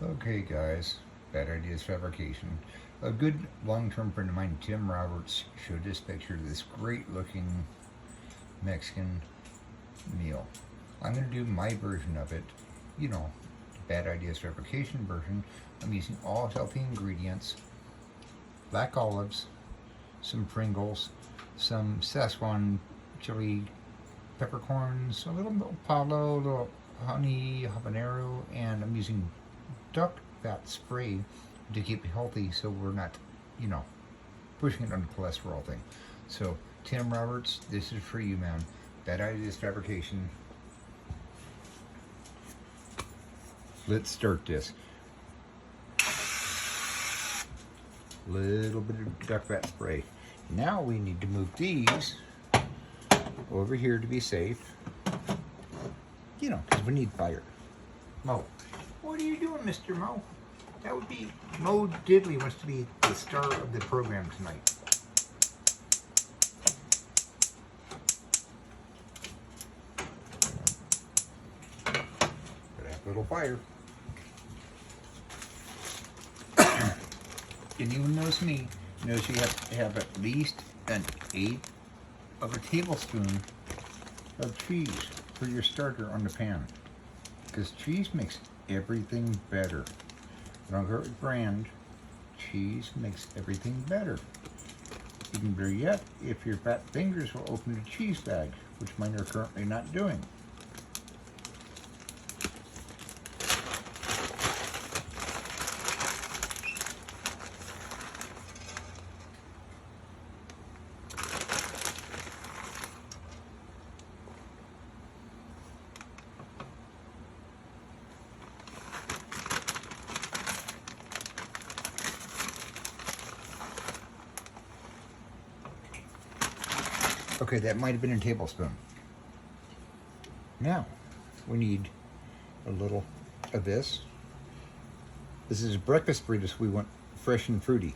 Okay, guys, Bad Ideas Fabrication. A good long-term friend of mine, Tim Roberts, showed this picture of this great-looking Mexican meal. I'm going to do my version of it, you know, Bad Ideas Fabrication version. I'm using all healthy ingredients, black olives, some Pringles, some Szechuan chili peppercorns, a little palo, a little honey habanero, and I'm using duck fat spray to keep it healthy so we're not, you know, pushing it on the cholesterol thing. So, Tim Roberts, this is for you, man. Bad Ideas Fabrication. Let's start this. Little bit of duck fat spray. Now we need to move these over here to be safe. You know, because we need fire. Mo, what are you doing, Mr. Mo? That would be Mo Diddley wants to be the star of the program tonight. Gotta have a little fire. Anyone knows me knows you have to have at least an eighth of a tablespoon of cheese for your starter on the pan. Because cheese makes everything better. I don't care what brand, cheese makes everything better. Even better yet, if your fat fingers will open a cheese bag, which mine are currently not doing. Okay, that might have been a tablespoon. Now, we need a little of this. This is breakfast burritos. We want fresh and fruity.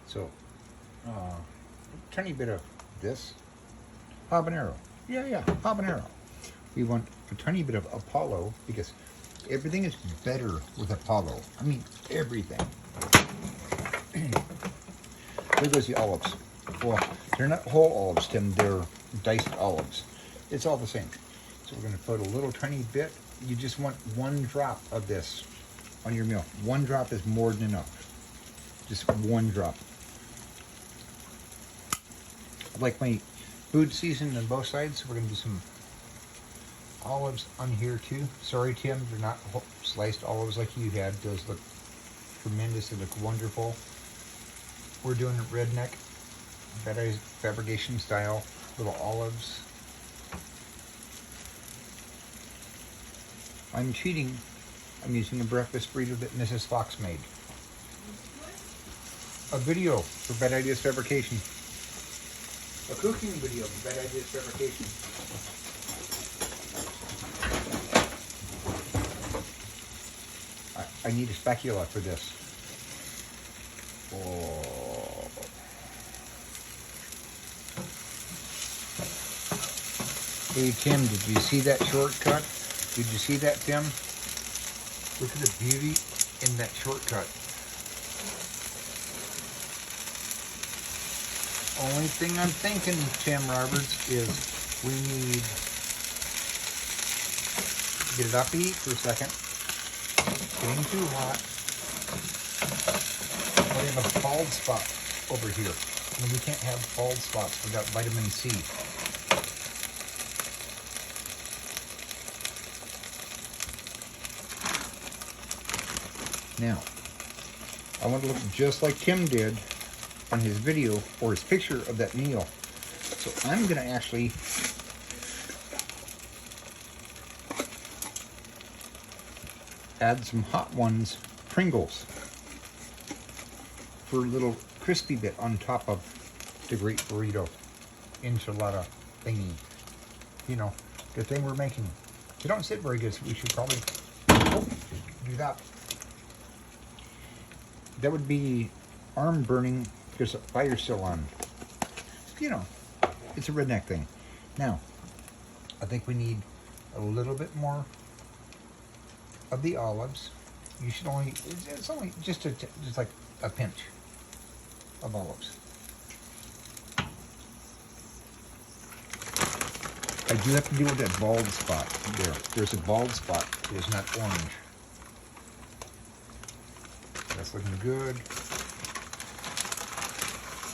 So, a tiny bit of this. Habanero. Yeah, habanero. We want a tiny bit of Apollo because everything is better with Apollo. I mean, everything. There goes the olives. Well, they're not whole olives, Tim. They're diced olives. It's all the same. So we're going to put a little tiny bit. You just want one drop of this on your meal. One drop is more than enough. Just one drop. I like my food seasoned on both sides, so we're going to do some olives on here too. Sorry, Tim, they're not sliced olives like you had. Those look tremendous. They look wonderful. We're doing it redneck. Bad Ideas Fabrication style, little olives. I'm cheating. I'm using a breakfast burrito that Mrs. Fox made. A video for Bad Ideas Fabrication. A cooking video for Bad Ideas Fabrication. I need a spatula for this. Oh. Hey Tim, did you see that shortcut? Did you see that, Tim? Look at the beauty in that shortcut. Only thing I'm thinking, Tim Roberts, is we need to get it off the heat for a second. It's getting too hot. We have a bald spot over here. And we can't have bald spots without vitamin C. Now, I want to look just like Tim did on his video or his picture of that meal. So I'm going to actually add some Hot Ones Pringles for a little crispy bit on top of the great burrito enchilada thingy. You know, the thing we're making. They don't sit very good, so we should probably do that. That would be arm burning because the fire's still on. You know, it's a redneck thing. Now, I think we need a little bit more of the olives. You should only, it's only just like a pinch of olives. I do have to deal with that bald spot there. There's a bald spot. It is not orange. That's looking good.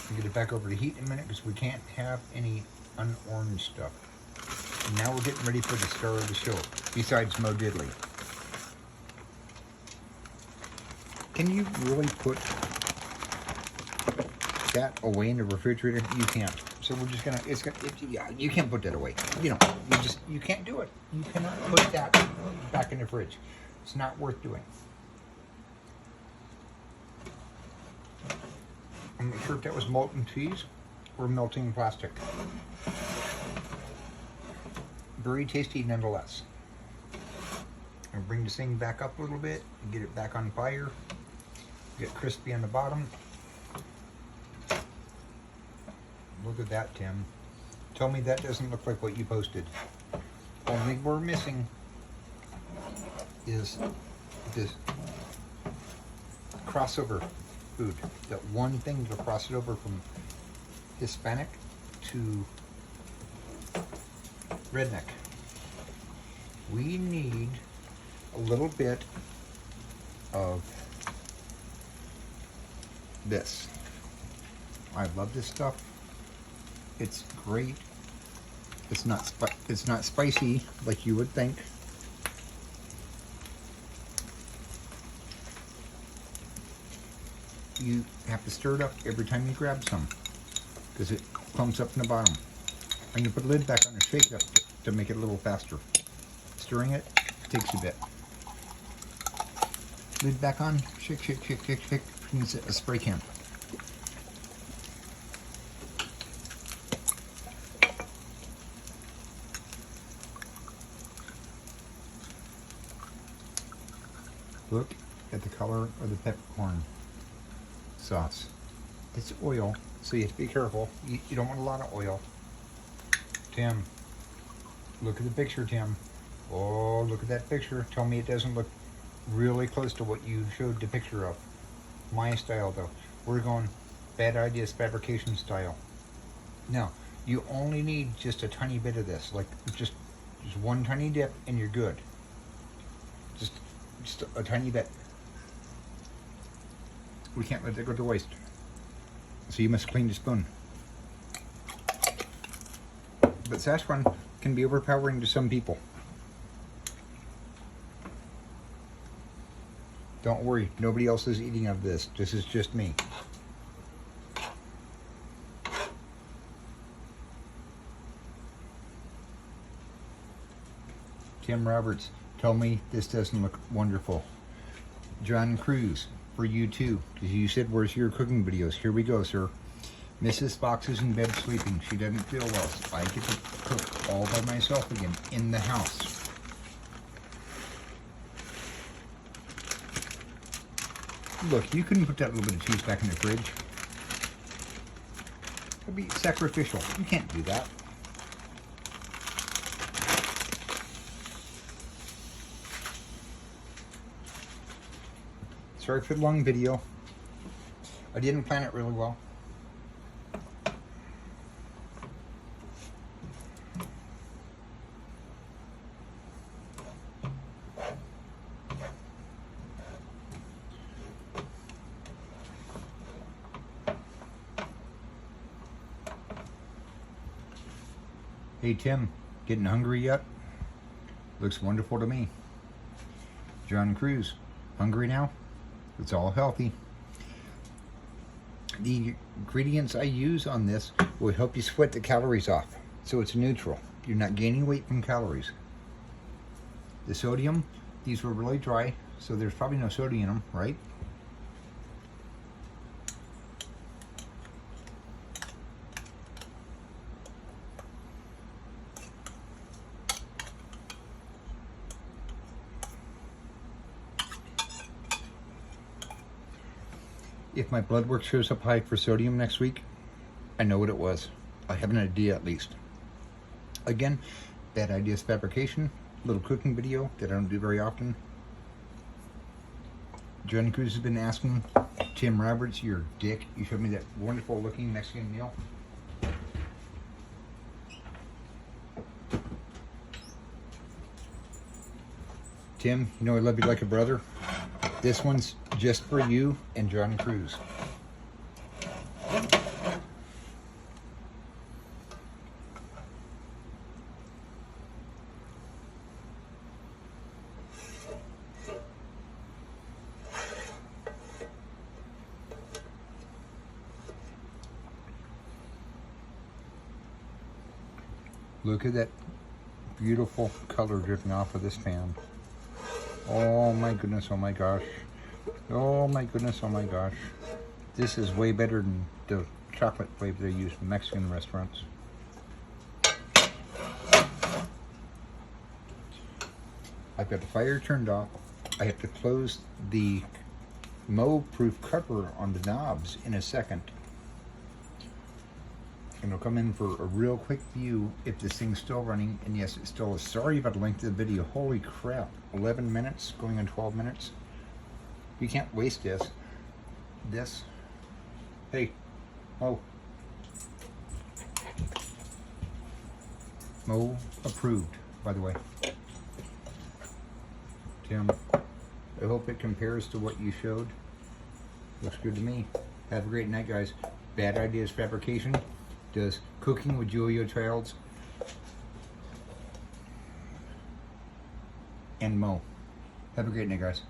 We'll get it back over to heat in a minute because we can't have any unorange stuff. And now we're getting ready for the star of the show, besides Mo Diddley. Can you really put that away in the refrigerator? You can't. So we're just gonna, yeah, you can't put that away. You know, you can't do it. You cannot put that back in the fridge. It's not worth doing. I'm not sure if that was molten cheese or melting plastic. Very tasty nonetheless. I'll bring this thing back up a little bit and get it back on fire. Get crispy on the bottom. Look at that, Tim. Tell me that doesn't look like what you posted. Only thing we're missing is this crossover food. That one thing to cross it over from Hispanic to redneck. We need a little bit of this. I love this stuff. It's great. It's not spicy like you would think. You have to stir it up every time you grab some because it clumps up in the bottom. And you put the lid back on and shake it up to make it a little faster. Stirring it takes a bit. Lid back on, shake, shake, shake, shake, shake. Needs a spray can. Look at the color of the peppercorn sauce. It's oil, so you have to be careful. You don't want a lot of oil. Tim, look at the picture, Tim. Oh, look at that picture. Tell me it doesn't look really close to what you showed the picture of. My style, though. We're going Bad Ideas Fabrication style. Now, you only need just a tiny bit of this. Like, just one tiny dip and you're good. Just a tiny bit. We can't let that go to waste. So you must clean the spoon. But Szechuan can be overpowering to some people. Don't worry, nobody else is eating of this. This is just me. Tim Roberts, tell me this doesn't look wonderful. John Cruz, for you too, because you said, where's your cooking videos? Here we go, sir. Mrs. Fox is in bed sleeping. She doesn't feel well, so I get to cook all by myself again in the house. Look, you couldn't put that little bit of cheese back in the fridge. That'd be sacrificial. You can't do that. Sorry for the long video. I didn't plan it really well. Hey Tim, getting hungry yet? Looks wonderful to me. John Cruz, hungry now? It's all healthy. The ingredients I use on this will help you sweat the calories off. So it's neutral. You're not gaining weight from calories. The sodium, these were really dry, so there's probably no sodium in them, right? If my blood work shows up high for sodium next week, I know what it was. I have an idea at least. Again, Bad Ideas Fabrication, little cooking video that I don't do very often. John Cruz has been asking, Tim Roberts, you're a dick. You showed me that wonderful looking Mexican meal. Tim, you know I love you like a brother. This one's just for you and John Cruz. Look at that beautiful color dripping off of this pan. Oh my goodness, oh my gosh. Oh my goodness, oh my gosh. This is way better than the chocolate flavor they use in Mexican restaurants. I've got the fire turned off. I have to close the mold-proof cover on the knobs in a second. And I'll come in for a real quick view if this thing's still running. And yes, it still is. Sorry about the length of the video. Holy crap. 11 minutes, going on 12 minutes. You can't waste this. Hey. Oh. Mo approved, by the way. Tim, I hope it compares to what you showed. Looks good to me. Have a great night, guys. Bad Ideas Fabrication does Cooking with Julia Childs and Mo. Have a great night, guys.